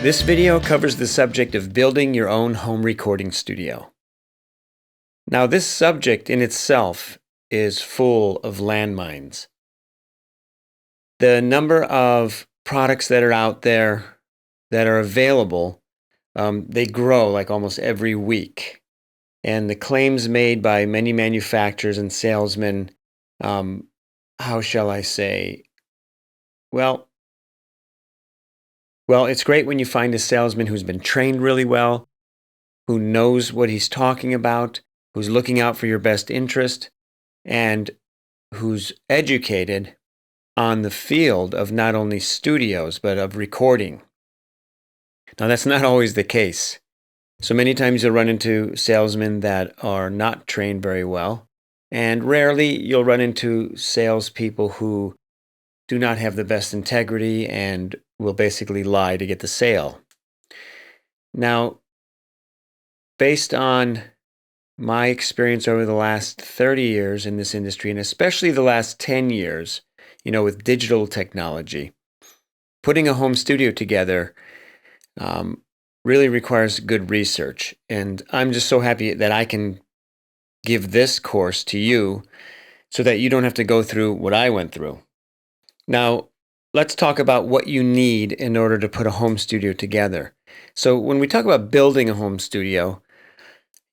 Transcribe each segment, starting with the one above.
This video covers the subject of building your own home recording studio. Now, this subject in itself is full of landmines. The number of products that are out there that are available, they grow like almost every week. And the claims made by many manufacturers and salesmen, how shall I say? Well, it's great when you find a salesman who's been trained really well, who knows what he's talking about, who's looking out for your best interest, and who's educated on the field of not only studios, but of recording. Now, that's not always the case. So many times you'll run into salesmen that are not trained very well, and rarely you'll run into salespeople who do not have the best integrity and will basically lie to get the sale. Now, based on my experience over the last 30 years in this industry, and especially the last 10 years, with digital technology, putting a home studio together really requires good research. And I'm just so happy that I can give this course to you so that you don't have to go through what I went through. Now, let's talk about what you need in order to put a home studio together. So when we talk about building a home studio,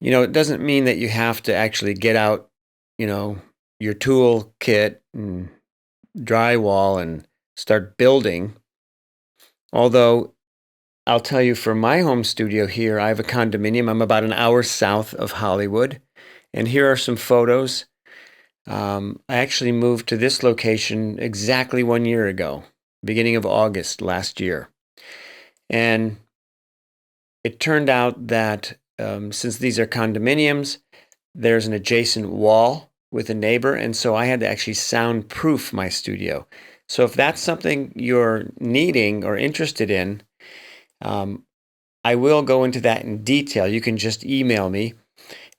it doesn't mean that you have to actually get out, your tool kit and drywall and start building. Although I'll tell you, for my home studio here, I have a condominium. I'm about an hour south of Hollywood. And here are some photos. I actually moved to this location exactly 1 year ago, beginning of August last year. And it turned out that since these are condominiums, there's an adjacent wall with a neighbor, and so I had to actually soundproof my studio. So if that's something you're needing or interested in, I will go into that in detail. You can just email me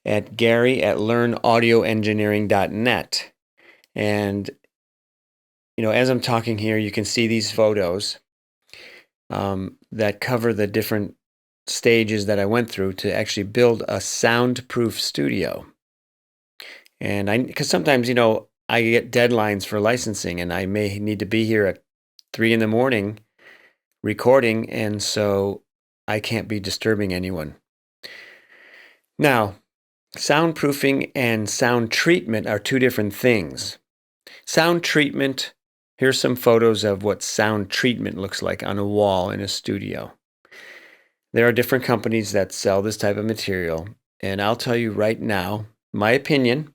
at gary@learnaudioengineering.net. And, as I'm talking here, you can see these photos that cover the different stages that I went through to actually build a soundproof studio. And because sometimes, I get deadlines for licensing and I may need to be here at 3 a.m. recording, and so I can't be disturbing anyone. Now, soundproofing and sound treatment are two different things. Sound treatment, here's some photos of what sound treatment looks like on a wall in a studio. There are different companies that sell this type of material, and I'll tell you right now, my opinion,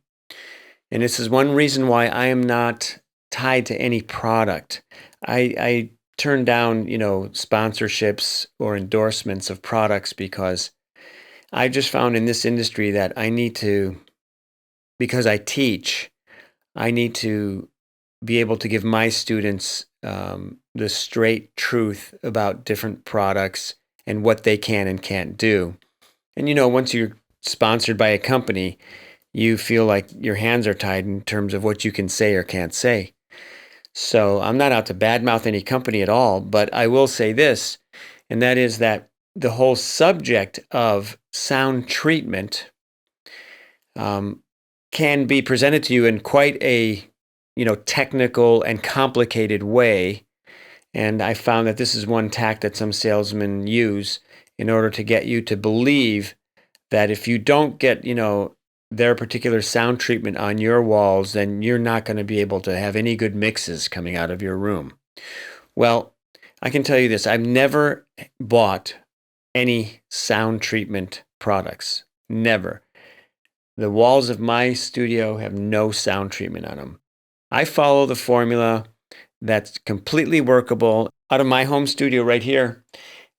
and this is one reason why I am not tied to any product. I turn down, sponsorships or endorsements of products because I just found in this industry that I need to, because I teach, I need to be able to give my students the straight truth about different products and what they can and can't do. And once you're sponsored by a company, you feel like your hands are tied in terms of what you can say or can't say. So I'm not out to badmouth any company at all, but I will say this, and that is that the whole subject of sound treatment can be presented to you in quite a technical and complicated way. And I found that this is one tack that some salesmen use in order to get you to believe that if you don't get their particular sound treatment on your walls, then you're not going to be able to have any good mixes coming out of your room. Well, I can tell you this, I've never bought any sound treatment products. Never. The walls of my studio have no sound treatment on them. I follow the formula that's completely workable. Out of my home studio right here,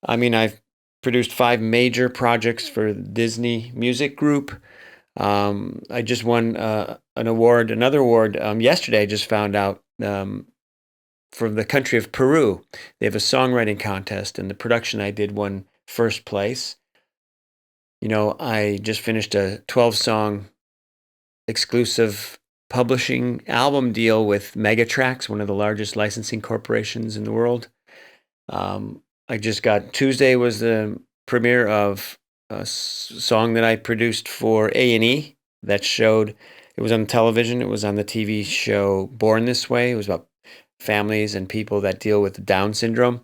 I've produced 5 major projects for the Disney Music Group. I just won another award yesterday. I just found out from the country of Peru. They have a songwriting contest, and the production I did won first place. I just finished a 12-song exclusive publishing album deal with Megatrax, one of the largest licensing corporations in the world. Tuesday was the premiere of a song that I produced for A&E that showed, it was on television, it was on the TV show Born This Way. It was about families and people that deal with Down syndrome.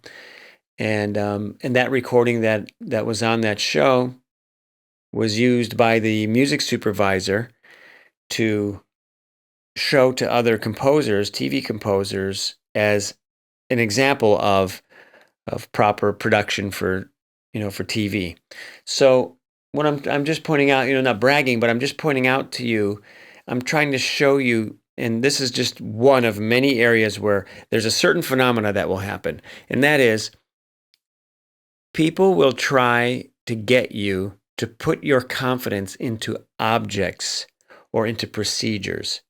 And that recording that was on that show was used by the music supervisor to show to other composers, TV composers, as an example of proper production for TV. So what I'm just pointing out, not bragging, but I'm just pointing out to you, I'm trying to show you, and this is just one of many areas where there's a certain phenomena that will happen, and that is people will try to get you to put your confidence into objects or into procedures.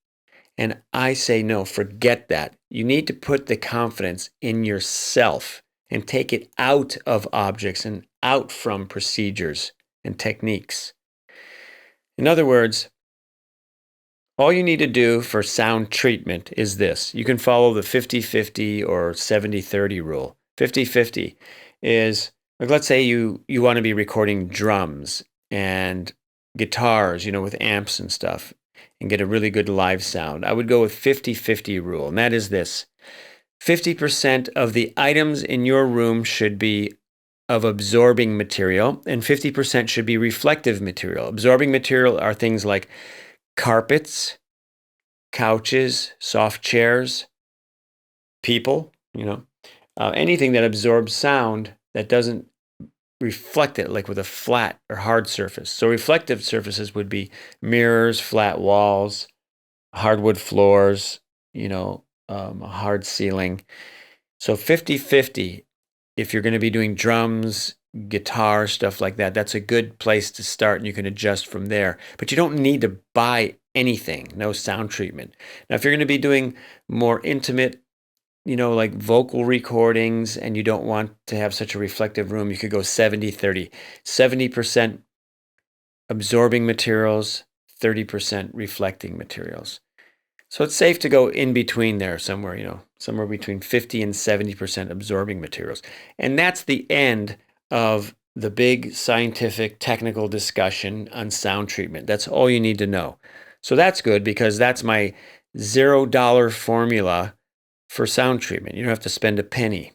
And I say, no, forget that. You need to put the confidence in yourself and take it out of objects and out from procedures and techniques. In other words, all you need to do for sound treatment is this. You can follow the 50-50 or 70-30 rule. 50-50 is, like, let's say you want to be recording drums and guitars, with amps and stuff, and get a really good live sound. I would go with 50-50 rule, and that is this. 50% of the items in your room should be of absorbing material, and 50% should be reflective material. Absorbing material are things like carpets, couches, soft chairs, people, anything that absorbs sound that doesn't reflect it, like with a flat or hard surface. So reflective surfaces would be mirrors, flat walls, hardwood floors, a hard ceiling. So 50-50, if you're going to be doing drums, guitar, stuff like that, that's a good place to start, and you can adjust from there. But you don't need to buy anything, no sound treatment. Now, if you're going to be doing more intimate, like vocal recordings, and you don't want to have such a reflective room, you could go 70-30. 70% absorbing materials, 30% reflecting materials. So it's safe to go in between there somewhere, somewhere between 50 and 70% absorbing materials. And that's the end of the big scientific technical discussion on sound treatment. That's all you need to know. So that's good, because that's my $0 formula for sound treatment. You don't have to spend a penny.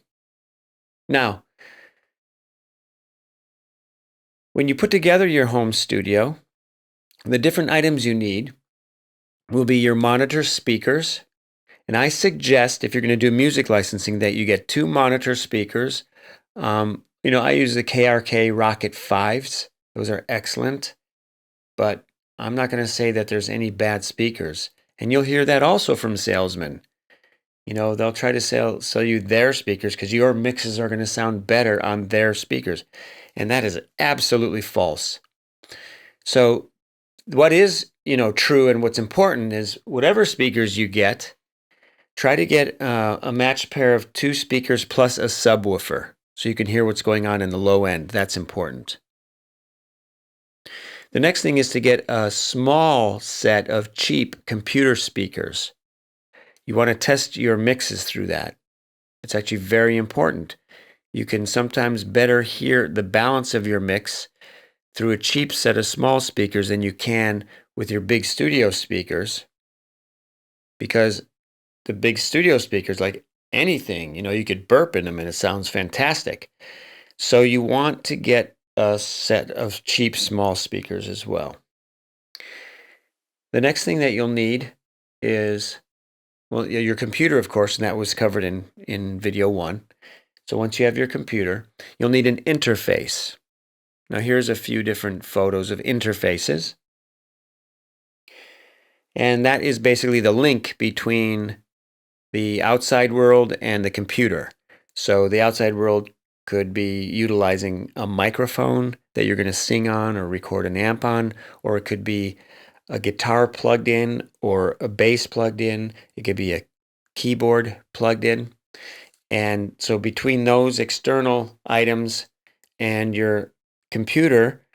Now, when you put together your home studio, the different items you need will be your monitor speakers. And I suggest, if you're going to do music licensing, that you get 2 monitor speakers. I use the KRK Rocket 5s. Those are excellent. But I'm not going to say that there's any bad speakers. And you'll hear that also from salesmen. They'll try to sell you their speakers because your mixes are going to sound better on their speakers. And that is absolutely false. So what is, true, and what's important is whatever speakers you get, try to get a matched pair of 2 speakers plus a subwoofer so you can hear what's going on in the low end. That's important. The next thing is to get a small set of cheap computer speakers. You want to test your mixes through that. It's actually very important. You can sometimes better hear the balance of your mix through a cheap set of small speakers than you can with your big studio speakers, because the big studio speakers, like anything, you could burp in them and it sounds fantastic. So you want to get a set of cheap small speakers as well. The next thing that you'll need is, your computer, of course, and that was covered in video 1. So once you have your computer, you'll need an interface. Now here's a few different photos of interfaces. And that is basically the link between the outside world and the computer. So the outside world could be utilizing a microphone that you're going to sing on or record an amp on, or it could be a guitar plugged in or a bass plugged in. It could be a keyboard plugged in. And so between those external items and your computer,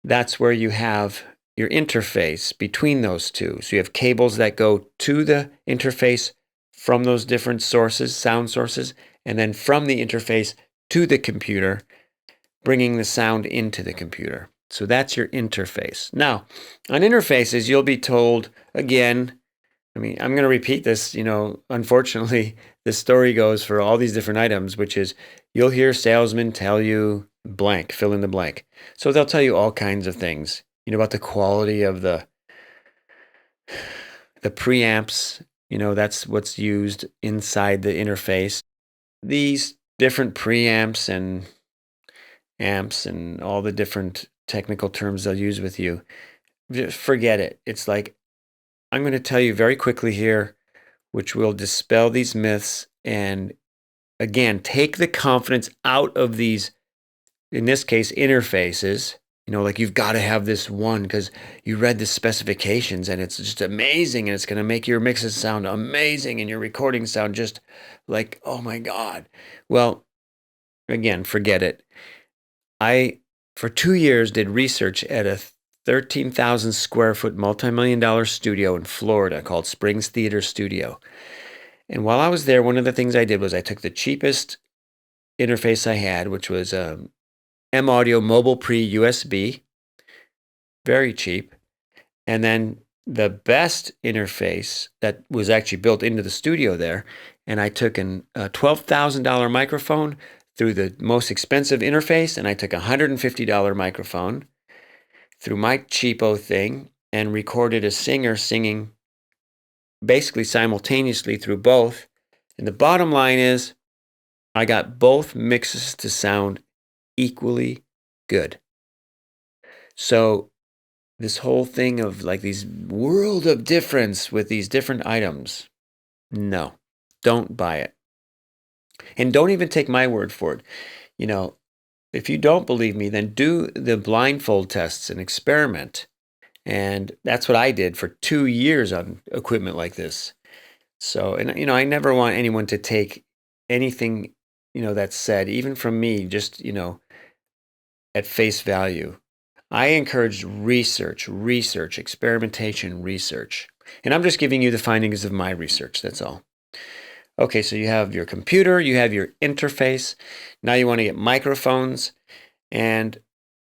that's where you have your interface between those two. So you have cables that go to the interface from those different sources, sound sources, and then from the interface to the computer, bringing the sound into the computer. So that's your interface. Now, on interfaces, you'll be told, again, I'm going to repeat this, unfortunately, the story goes for all these different items, which is you'll hear salesmen tell you blank, fill in the blank. So they'll tell you all kinds of things, about the quality of the preamps, that's what's used inside the interface. These different preamps and amps and all the different technical terms they'll use with you, just forget it. It's like, I'm going to tell you very quickly here, which will dispel these myths and, again, take the confidence out of these, in this case, interfaces. Like you've got to have this one because you read the specifications and it's just amazing and it's going to make your mixes sound amazing and your recordings sound just like, oh my God. Well, again, forget it. I, for 2 years, did research at a 13,000 square foot multi-million-dollar studio in Florida called Springs Theater Studio. And while I was there, one of the things I did was I took the cheapest interface I had, which was M-Audio Mobile Pre-USB, very cheap. And then the best interface that was actually built into the studio there, and I took a $12,000 microphone through the most expensive interface, and I took a $150 microphone through my cheapo thing and recorded a singer singing basically simultaneously through both. And the bottom line is I got both mixes to sound equally good. So this whole thing of like these world of difference with these different items, no, don't buy it. And don't even take my word for it. If you don't believe me, then do the blindfold tests and experiment. And that's what I did for 2 years on equipment like this. So, and I never want anyone to take anything, that's said, even from me, just, at face value. I encourage research, experimentation, research. And I'm just giving you the findings of my research, that's all. Okay, so you have your computer, you have your interface. Now you want to get microphones. And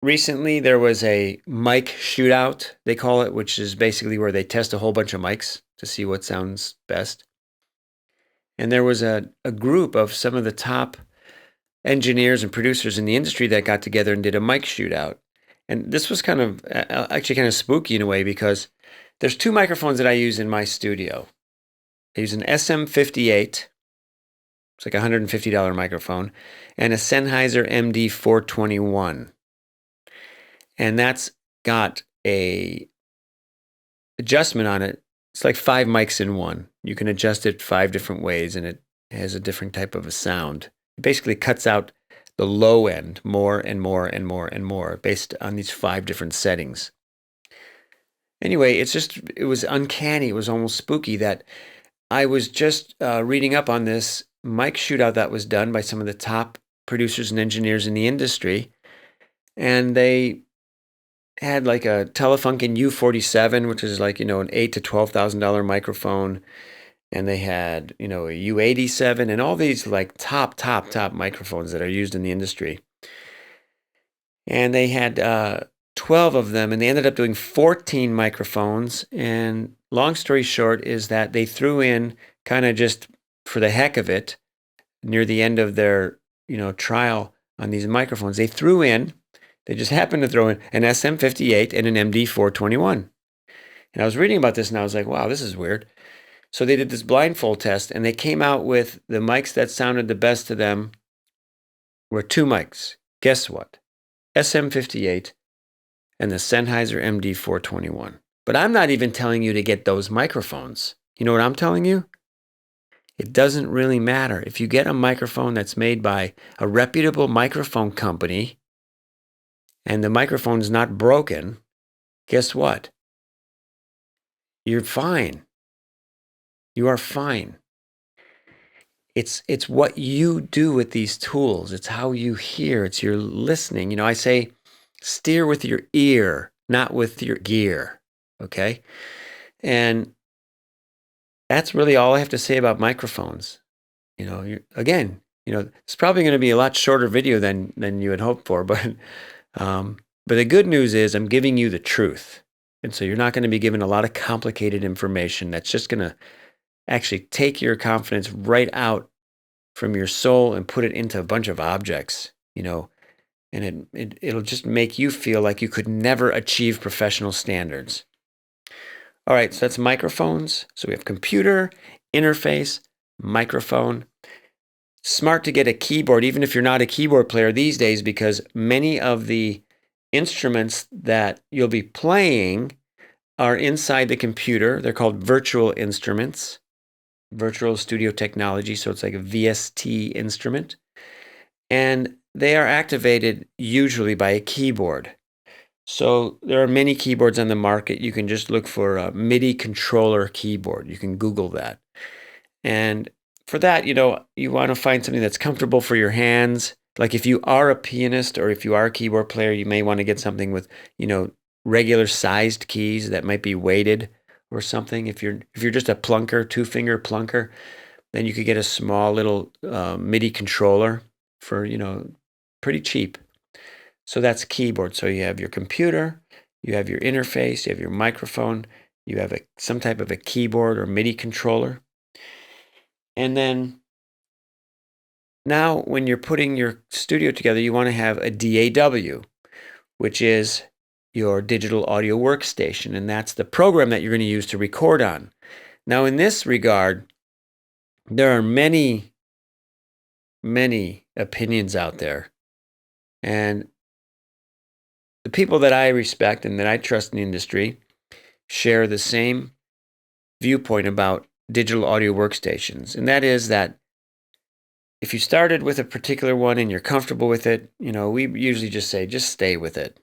recently there was a mic shootout, they call it, which is basically where they test a whole bunch of mics to see what sounds best. And there was a group of some of the top engineers and producers in the industry that got together and did a mic shootout. And this was actually kind of spooky in a way because there's 2 microphones that I use in my studio. I use an SM58, it's like a $150 microphone, and a Sennheiser MD421. And that's got a adjustment on it. It's like 5 mics in one. You can adjust it 5 different ways and it has a different type of a sound. It basically cuts out the low end more and more and more and more based on these 5 different settings. Anyway, it was uncanny. It was almost spooky that I was just reading up on this mic shootout that was done by some of the top producers and engineers in the industry. And they had like a Telefunken U47, which is like, an $8,000 to $12,000 microphone. And they had, a U87 and all these like top microphones that are used in the industry. And they had 12 of them, and they ended up doing 14 microphones. And long story short is that they threw in, kind of just for the heck of it, near the end of their, trial on these microphones, they just happened to throw in an SM58 and an MD421. And I was reading about this and I was like, wow, this is weird. So they did this blindfold test and they came out with the mics that sounded the best to them were 2 mics. Guess what? SM58 and the Sennheiser MD421. But I'm not even telling you to get those microphones. You know what I'm telling you? It doesn't really matter. If you get a microphone that's made by a reputable microphone company and the microphone's not broken, guess what? You're fine. You are fine. It's what you do with these tools. It's how you hear. It's your listening. I say steer with your ear, not with your gear. Okay? And that's really all I have to say about microphones. Again, It's probably going to be a lot shorter video than you had hoped for, but the good news is I'm giving you the truth. And so you're not going to be given a lot of complicated information that's just going to actually take your confidence right out from your soul and put it into a bunch of objects, and it'll just make you feel like you could never achieve professional standards. All right, so that's microphones. So we have computer, interface, microphone. Smart to get a keyboard, even if you're not a keyboard player these days, because many of the instruments that you'll be playing are inside the computer. They're called virtual instruments, virtual studio technology. So it's like a VST instrument. And they are activated usually by a keyboard. So there are many keyboards on the market. You can just look for a MIDI controller keyboard. You can Google that. And for that, you want to find something that's comfortable for your hands. Like if you are a pianist or if you are a keyboard player, you may want to get something with, regular sized keys that might be weighted or something. If you're just a plunker, 2-finger plunker, then you could get a small little MIDI controller for, pretty cheap. So that's keyboard. So you have your computer, you have your interface, you have your microphone, you have some type of a keyboard or MIDI controller. And then now when you're putting your studio together, you want to have a DAW, which is your digital audio workstation. And that's the program that you're going to use to record on. Now, in this regard, there are many, many opinions out there. And the people that I respect and that I trust in the industry share the same viewpoint about digital audio workstations. And that is that if you started with a particular one and you're comfortable with it, we usually just say, just stay with it.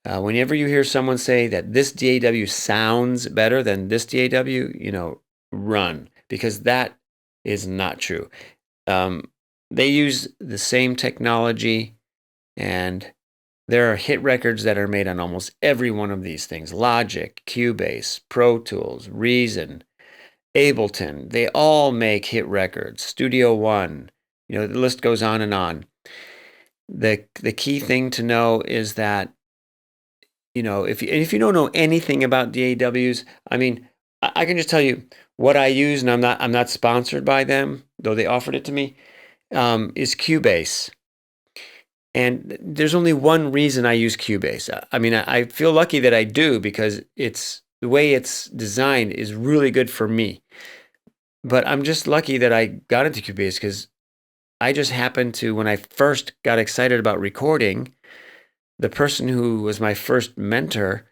Whenever you hear someone say that this DAW sounds better than this DAW, run, because that is not true. They use the same technology, and there are hit records that are made on almost every one of these things. Logic, Cubase, Pro Tools, Reason, Ableton. They all make hit records. Studio One. The list goes on and on. The key thing to know is that, if you don't know anything about DAWs, I can just tell you what I use, and I'm not sponsored by them, though they offered it to me, is Cubase. And there's only one reason I use Cubase. I feel lucky that I do, because the way it's designed is really good for me. But I'm just lucky that I got into Cubase, because I just happened to, when I first got excited about recording, the person who was my first mentor,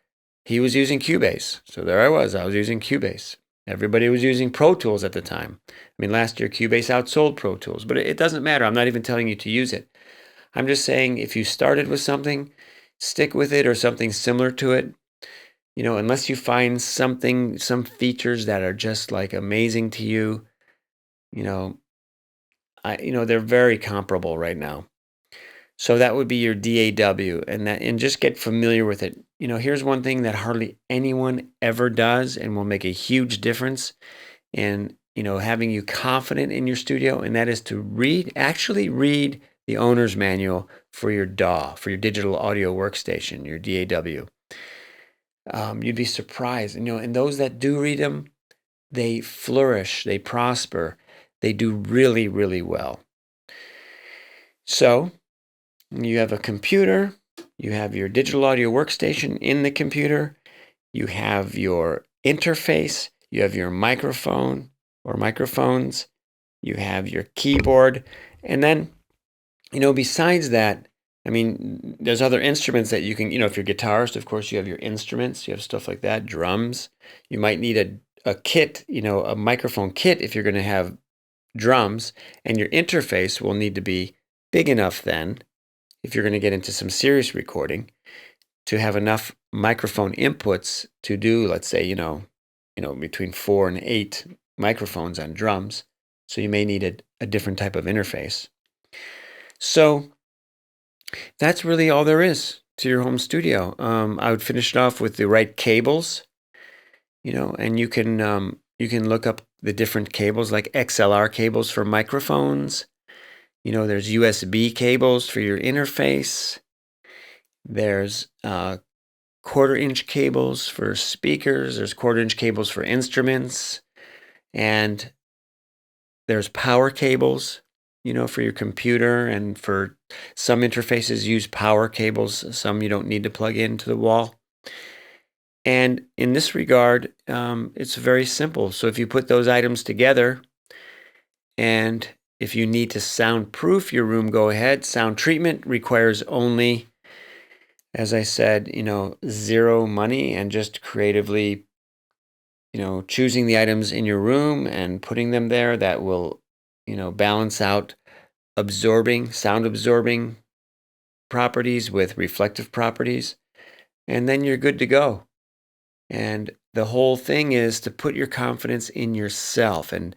he was using Cubase. So there I was using Cubase. Everybody was using Pro Tools at the time. Last year Cubase outsold Pro Tools, but it doesn't matter. I'm not even telling you to use it. I'm just saying, if you started with something, stick with it, or something similar to it. Unless you find some features that are just like amazing to you, they're very comparable right now. So that would be your DAW, and just get familiar with it. Here's one thing that hardly anyone ever does and will make a huge difference in, having you confident in your studio, and that is to actually read the owner's manual for your DAW, for your digital audio workstation, your DAW. You'd be surprised, and those that do read them, they flourish, they prosper, they do really, really well. So you have a computer, you have your digital audio workstation in the computer, you have your interface, you have your microphone or microphones, you have your keyboard, and then, besides that, there's other instruments that you can, if you're a guitarist, of course, you have your instruments, you have stuff like that, drums. You might need a kit, a microphone kit if you're going to have drums, and your interface will need to be big enough then, if you're going to get into some serious recording, to have enough microphone inputs to do, let's say, between 4 and 8 microphones on drums. So you may need a different type of interface. So that's really all there is to your home studio. I would finish it off with the right cables, and you can look up the different cables, like XLR cables for microphones. There's USB cables for your interface. There's 1/4-inch cables for speakers. There's 1/4-inch cables for instruments. And there's power cables, for your computer, and for some interfaces use power cables. Some you don't need to plug into the wall. And in this regard, it's very simple. So if you put those items together, and if you need to soundproof your room, go ahead. Sound treatment requires only, as I said, zero money, and just creatively, choosing the items in your room and putting them there that will, balance out sound absorbing properties with reflective properties. And then you're good to go. And the whole thing is to put your confidence in yourself. And,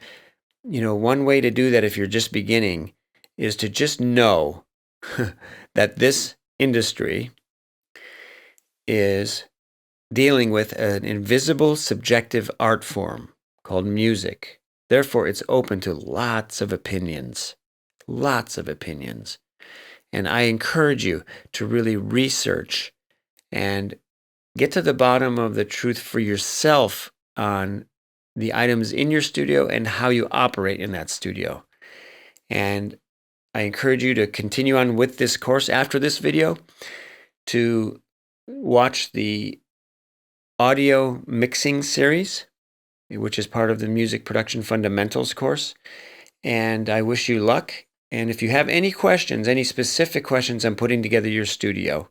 one way to do that if you're just beginning is to just know that this industry is dealing with an invisible subjective art form called music. Therefore, it's open to lots of opinions. And I encourage you to really research and get to the bottom of the truth for yourself on the items in your studio and how you operate in that studio. And I encourage you to continue on with this course after this video, to watch the audio mixing series, which is part of the Music Production Fundamentals course. And I wish you luck. And if you have any questions, any specific questions on putting together your studio,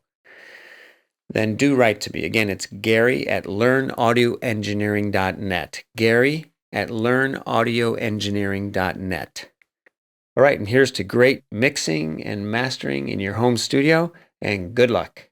then do write to me. Again, it's Gary@learnaudioengineering.net. Gary@learnaudioengineering.net. All right, and here's to great mixing and mastering in your home studio, and good luck.